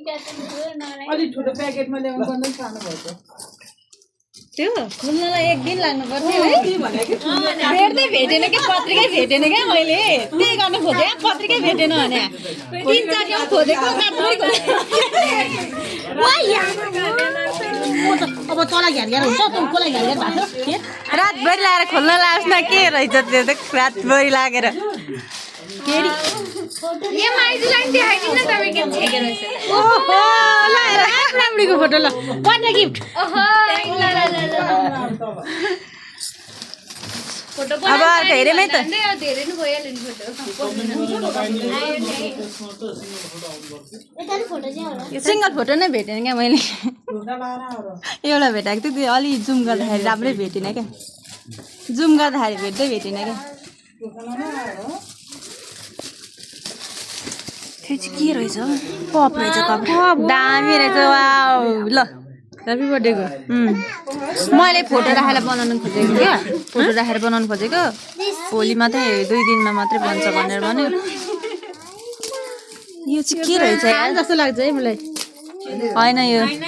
अलि ठुलो प्याकेटमा ल्याउनु पर्ने खानु पर्छ त्यो खुल्नलाई एक दिन लाग्नु पर्थ्यो है भेट्दै भेटेन के पत्रिकै भेटेन क्या मैले त्यही गर्नु खोजेँ पत्रिकै भेटेन भने 3-4 ठाउँ खोजेको अब तँलाई घ्यार हुन्छ तँलाई घ्यार भएको थियो रातभरि लगाएर खोल्न लाग्छ न के रहेछ त्यो त रातभरि लागेर राम्रीको फोटो ल पर्ने गिफ्ट अब धेरैमै त सिङ्गल फोटो नै भेटेन क्या मैले एउटा भेटाएको थियो त्यो अलि जुम गर्दाखेरि राम्रै भेटिनँ क्या जुम गर्दाखेरि भेट्दै भेटिनँ क्या त्यो चाहिँ के रहेछ पप रहेछ कप दामी रहेछ वाउ ल ह्याप्पी बर्थडेको मैले फोटो राखेर बनाउनु खोजेको क्या फोटो राखेर बनाउनु खोजेको भोलि मात्रै 2 दिनमा मात्रै बन्छ भनेर भन्यो यो चाहिँ के रहेछ जस्तो लाग्छ है मलाई होइन यो